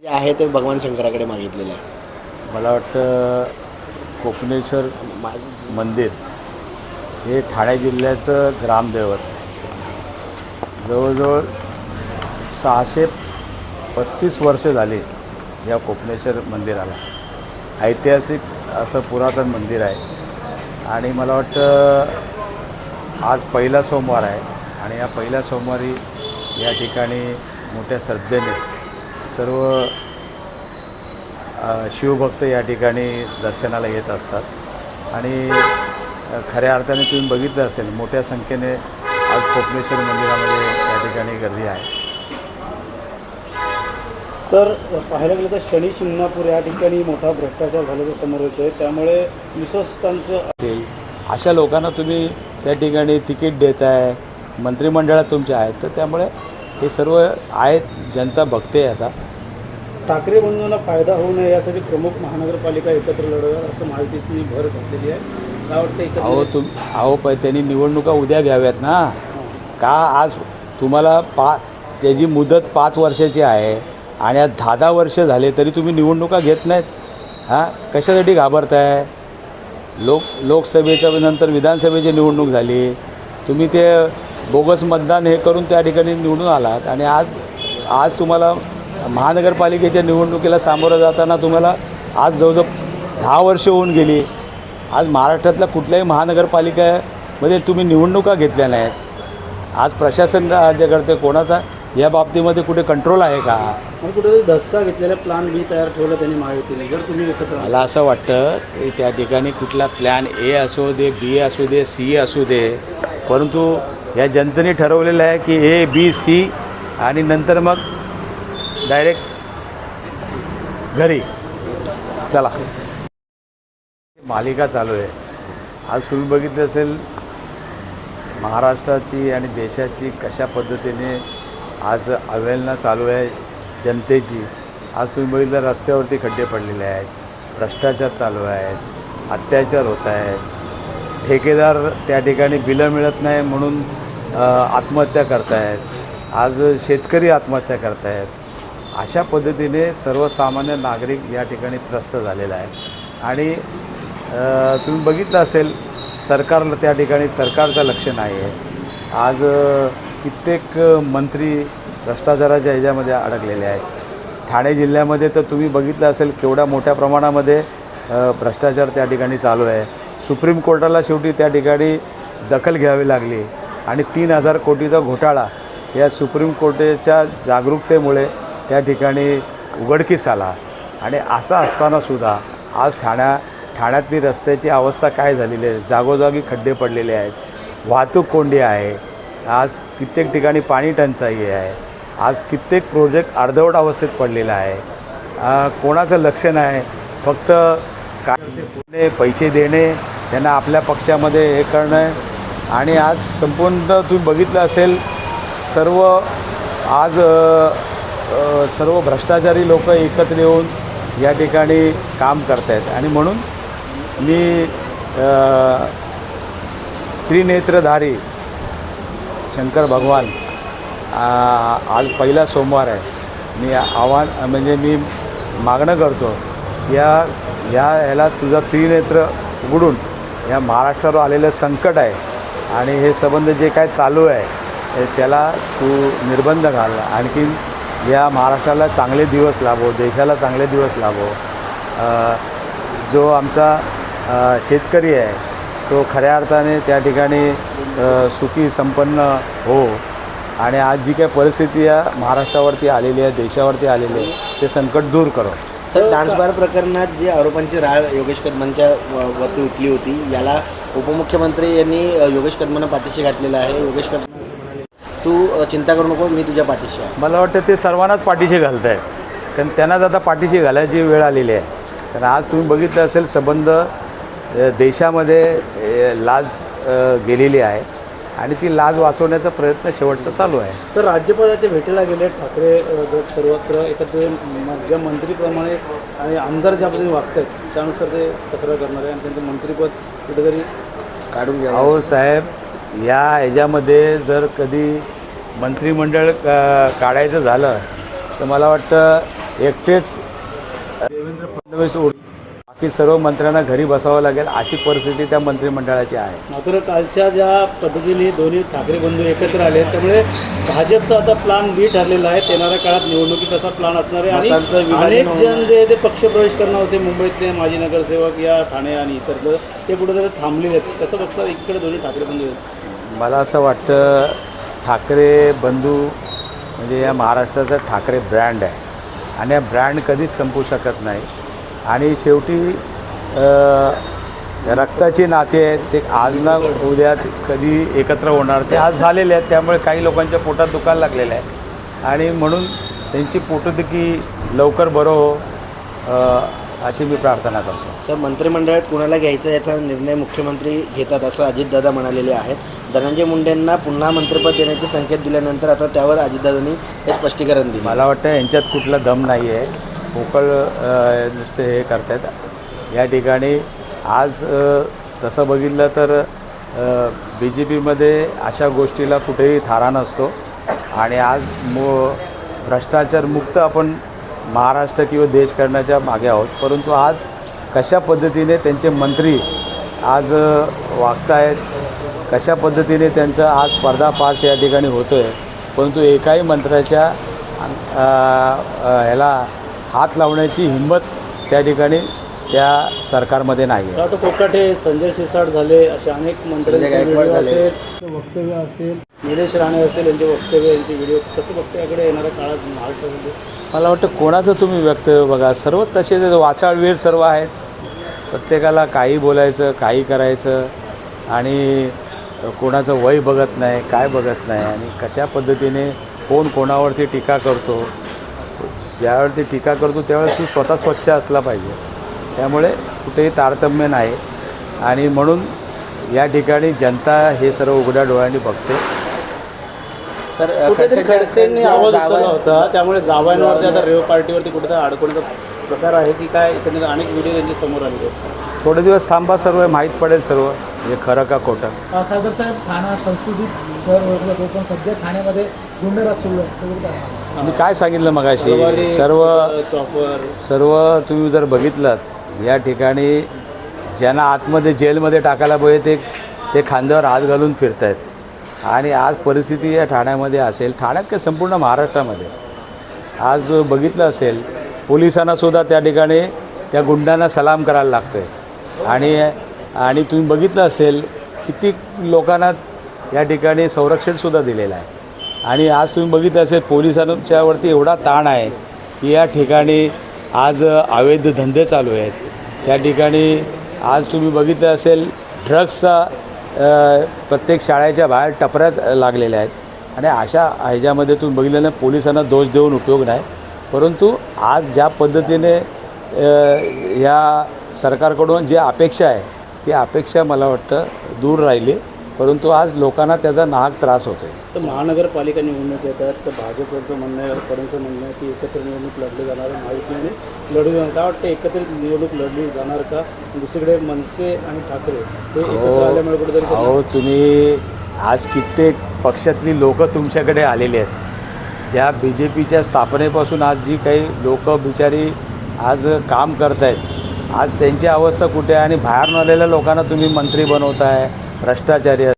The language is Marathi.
जे आहे ते भगवान शंकराकडे मागितलेलं आहे. मला वाटतं कोपनेश्वर मंदिर हे ठाणे जिल्ह्याचं ग्रामदैवत. जवळजवळ 635 वर्ष झाली या कोपनेश्वर मंदिराला. ऐतिहासिक असं पुरातन मंदिर आहे आणि मला वाटतं आज पहिला सोमवार आहे आणि या पहिल्या सोमवारी या ठिकाणी मोठ्या श्रद्धेने सर्व शिवभक्त या ठिकाणी दर्शनाला येत असतात आणि खऱ्या अर्थाने तुम्ही बघितलं असेल मोठ्या संख्येने आज कोपनेश्वर मंदिरामध्ये या ठिकाणी गर्दी आहे. तर पाहायला गेलं तर शनी शिंगणापूर या ठिकाणी मोठा भ्रष्टाचार झाल्याचं समोर येतो आहे. त्यामुळे विश्वस्तांचं अशा लोकांना तुम्ही त्या ठिकाणी तिकीट देत आहे, मंत्रिमंडळात तुमच्या आहेत, तर त्यामुळे हे सर्व आहेत, जनता बघते. आता ठाकरे बंधूंना फायदा होऊ नये यासाठी प्रमुख महानगरपालिका एकत्र लढवणार असं महायुतीची भर घातलेली आहे. काय वाटतं एकत्र त्यांनी निवडणुका उद्या घ्याव्यात ना. का आज तुम्हाला त्याची मुदत 5 वर्षाची आहे आणि आज 10 वर्ष झाले तरी तुम्ही निवडणुका घेत नाहीत. कशासाठी घाबरताय? लोकसभेच्या नंतर विधानसभेची निवडणूक झाली, तुम्ही ते बोगस मतदान हे करून त्या ठिकाणी निवडून आलात आणि आज तुम्हाला महानगरपालिकेच्या निवडणुकीला सामोरं जाताना तुम्हाला आज जवळजवळ 10 वर्ष होऊन गेली. आज महाराष्ट्रातल्या कुठल्याही महानगरपालिकेमध्ये तुम्ही निवडणुका घेतल्या नाहीत. आज प्रशासन राज्य करते, कोणाचा या बाबतीमध्ये कुठे कंट्रोल आहे का? कुठेतरी धसका घेतलेला प्लॅन बी तयार ठेवला त्यांनी महायुतीने. जर तुम्ही एकत्र मला असं वाटतं की त्या ठिकाणी कुठला प्लॅन ए असू दे, बी असू दे, सी असू दे, परंतु या जनतेने ठरवलेलं आहे की ए बी सी आणि नंतर मग डायरेक्ट घरी चला. मालिका चालू आहे. आज तुम्ही बघितलं असेल महाराष्ट्राची आणि देशाची कशा पद्धतीने आज अवहेलना चालू आहे जनतेची. आज तुम्ही बघितलं रस्त्यावरती खड्डे पडलेले आहेत, भ्रष्टाचार चालू आहेत, अत्याचार होत आहेत, ठेकेदार त्या ठिकाणी बिलं मिळत नाही म्हणून आत्महत्या करत आहेत, आज शेतकरी आत्महत्या करत आहेत. अशा पद्धतीने सर्वसामान्य नागरिक या ठिकाणी त्रस्त झालेला आहे आणि तुम्ही बघितलं असेल सरकारला त्या ठिकाणी सरकारचं लक्ष नाही आहे. आज कित्येक मंत्री भ्रष्टाचाराच्या ह्याच्यामध्ये अडकलेले आहेत. ठाणे जिल्ह्यामध्ये तर तुम्ही बघितलं असेल केवढ्या मोठ्या प्रमाणामध्ये भ्रष्टाचार त्या ठिकाणी चालू आहे. सुप्रीम कोर्टाला शेवटी त्या ठिकाणी दखल घ्यावी लागली आणि 3000 कोटीचा घोटाळा या सुप्रीम कोर्टाच्या जागरूकतेमुळे त्या ठिकाणी उघडकीस आला. आणि असं असतानासुद्धा आज ठाण्यातली रस्त्याची अवस्था काय झालेली आहे? जागोजागी खड्डे पडलेले आहेत, वाहतूक कोंडी आहे, आज कित्येक ठिकाणी पाणी टंचाई आहे, आज कित्येक प्रोजेक्ट अर्धवट अवस्थेत पडलेला आहे. कोणाचं लक्ष नाही, फक्त काय पैसे देणे, त्यांना आपल्या पक्षामध्ये हे करणं. आणि आज संपूर्ण तुम्ही बघितलं असेल सर्व भ्रष्टाचारी लोक एकत्र येऊन या ठिकाणी काम करत आहेत. आणि म्हणून मी त्रिनेत्रधारी शंकर भगवान, आज पहिला सोमवार आहे, मी मागणं करतो ह्याला तुझा त्रिनेत्र उघडून या महाराष्ट्रावर आलेलं संकट आहे आणि हे संबंध जे काय चालू आहे त्याला तू निर्बंध घाल. आणखीन या महाराष्ट्राला चांगले दिवस लाभो, देशाला चांगले दिवस लाभो. जो आमचा शेतकरी आहे तो खऱ्या अर्थाने त्या ठिकाणी सुखी संपन्न हो. आणि आज जी काही परिस्थिती या महाराष्ट्रावरती आलेली आहे, देशावरती आलेली आहे, ते संकट दूर करो. सर, डान्स बार प्रकरणात जे आरोपांची राळ योगेश कदमांच्या वरती उठली होती, याला उपमुख्यमंत्री यांनी योगेश कदमांना पाठीशी घातलेलं आहे. योगेश कदम म्हणाले, तू चिंता करू नको, मी तुझ्या पाठीशी आहे. मला वाटतं ते सर्वांनाच पाठीशी घालत आहेत, कारण त्यांनाच आता पाठीशी घालायची वेळ आलेली आहे. कारण आज तुम्ही बघितलं असेल संबंध देशामध्ये लाज गेलेली आहे आणि ती लाज वाचवण्याचा प्रयत्न शेवटचा चालू आहे. तर राज्यपालाच्या भेटीला गेले ठाकरे गट सर्वत्र एकत्र ज्या मंत्रीप्रमाणे आणि आमदार ज्या पद्धतीने वागतात त्यानुसार ते तक्रार करणार आहे आणि त्यांचं मंत्रिपद कुठेतरी काढून घ्या. अहो साहेब, या ह्याच्यामध्ये जर कधी मंत्रिमंडळ काढायचं झालं तर मला वाटतं एकटेच देवेंद्र फडणवीस बाकी सर्व मंत्र्यांना घरी बसावं लागेल अशी परिस्थिती त्या मंत्रिमंडळाची आहे. मात्र कालच्या ज्या पद्धतीने दोन्ही ठाकरे बंधू एकत्र आले त्यामुळे भाजपचा आता प्लान बी ठरलेला आहे. येणाऱ्या काळात निवडणुकीत असा प्लान असणार आहे आणि मतांचं विभाजन अनेक होऊन जण जे ते पक्षप्रवेश करणार होते मुंबईतले माजी नगरसेवक या ठाणे आणि इतर ते कुठेतरी थांबलेले आहेत. कसं बघतात इकडे दोन्ही ठाकरे बंधू आहेत? मला असं वाटतं ठाकरे बंधू म्हणजे या महाराष्ट्राचा ठाकरे ब्रँड आहे आणि हा ब्रँड कधीच संपू शकत नाही आणि शेवटी रक्ताची नाते आहेत ते आज ना उद्या कधी एकत्र होणार ते आज झालेले आहेत. त्यामुळे काही लोकांच्या पोटात दुखायला लागलेलं आहे आणि म्हणून त्यांची पोटदुखी लवकर बरं हो अशी मी प्रार्थना करतो. सर, मंत्रिमंडळात कुणाला घ्यायचं याचा निर्णय मुख्यमंत्री घेतात असं अजितदादा म्हणालेले आहेत. धनंजय मुंडेंना पुन्हा मंत्रिपद देण्याचे संकेत दिल्यानंतर आता त्यावर अजितदादांनी हे स्पष्टीकरण दिलं. मला वाटतं यांच्यात कुठला दम नाही आहे. पोकळ नुसते हे करतात. या ठिकाणी आज तसं बघितलं तर BJPमध्ये अशा गोष्टीला कुठेही थारा नसतो आणि आज भ्रष्टाचार मुक्त आपण महाराष्ट्र किंवा देश करण्याच्या मागे आहोत. परंतु आज कशा पद्धतीने त्यांचे मंत्री आज वागत आहेत, कशा पद्धतीने त्यांचा आज पर्दाफाश या ठिकाणी होतो आहे, परंतु एकाही मंत्र्याच्या ह्याला हात लावण्याची हिंमत त्या ठिकाणी त्या सरकारमध्ये नाही आहे. आता कोकाटे, संजय शिरसाट झाले असे अनेक मंत्र्यांचे गायकवाड व्हिडिओ झाले. असेल, वक्तव्य असेल, निलेश राणे असेल यांचे वक्तव्य यांचे व्हिडिओ कसं बघते याकडे येणाऱ्या काळात महाराष्ट्रामध्ये? मला वाटतं कोणाचं तुम्ही वक्तव्य बघा, सर्व तसेच वाचाळवीर सर्व आहेत. प्रत्येकाला काही बोलायचं, काही करायचं आणि कोणाचं वय बघत नाही, काय बघत नाही आणि कशा पद्धतीने कोण कोणावरती टीका करतो. ज्यावरती टीका करतो त्यावेळेस तू स्वतः स्वच्छ असला पाहिजे. त्यामुळे कुठेही तारतम्य नाही आणि म्हणून या ठिकाणी जनता हे सर्व उघड्या डोळ्यांनी बघते. सर, कुठेतरी खडसेंनी आवाज दावा- उचलला होता त्यामुळे जावयांवरती आता रेव पार्टीवरती कुठेतरी अडकवण्याचा प्रकार आहे की काय? एकंदरीत अनेक व्हिडिओ त्यांचे समोर आले आहेत. थोडे दिवस थांबा, सर्व माहीत पडेल सर्व हे खरं का खोटं. खासदार साहेब, ठाणा संस्कृतीत शहर ओळखलं जातं पण सध्या ठाण्यामध्ये गुंडराज सुरू आहे. मी काय सांगितलं मगाशी, तलवारी, चॉपर सर्व तुम्ही जर बघितलात या ठिकाणी ज्यांना आतमध्ये जेलमध्ये टाकायला पाहिजे ते खांद्यावर हात घालून फिरत आहेत आणि आज परिस्थिती या ठाण्यामध्ये असेल, ठाण्यात काय संपूर्ण महाराष्ट्रामध्ये आज बघितलं असेल पोलिसांनासुद्धा त्या ठिकाणी त्या गुंडांना सलाम करायला लागतो आहे आणि तुम्ही बघितलं असेल किती लोकांना या ठिकाणी संरक्षणसुद्धा दिलेलं आहे आणि आज तुम्ही बघितलं असेल पोलिसांच्यावरती एवढा ताण आहे की या ठिकाणी आज अवैध धंदे चालू आहेत. त्या ठिकाणी आज तुम्ही बघितलं असेल ड्रग्सचा प्रत्येक शाळेच्या बाहेर टपऱ्यात लागलेल्या आहेत आणि अशा ह्याच्यामध्ये तुम्ही बघितलं पोलिसांना दोष देऊन उपयोग नाही. परंतु आज ज्या पद्धतीने या सरकारकडून जी अपेक्षा आहे ती अपेक्षा मला वाटतं दूर राहिली, परंतु आज लोकांना त्याचा नाहक त्रास होतो आहे. तर महानगरपालिका निवडणूक येतात तर भाजपचं म्हणणं आहे, फडणवीसचं म्हणणं आहे की एकत्र निवडणूक लढली जाणार आहे, महायुतीने लढली जाणार. काय वाटतं एकत्रित निवडणूक लढली जाणार का? दुसरीकडे मनसे आणि ठाकरे हे एकत्र आल्यामुळे कुठेतरी अहो तुम्ही आज कित्येक पक्षातली लोकं तुमच्याकडे आलेली आहेत. ज्या BJPच्या स्थापनेपासून आज जी काही लोकं बिचारी आज काम करत आहेत, आज त्यांची अवस्था कुठे आहे आणि बाहेरून आलेल्या लोकांना तुम्ही मंत्री बनवताय, भ्रष्टाचारी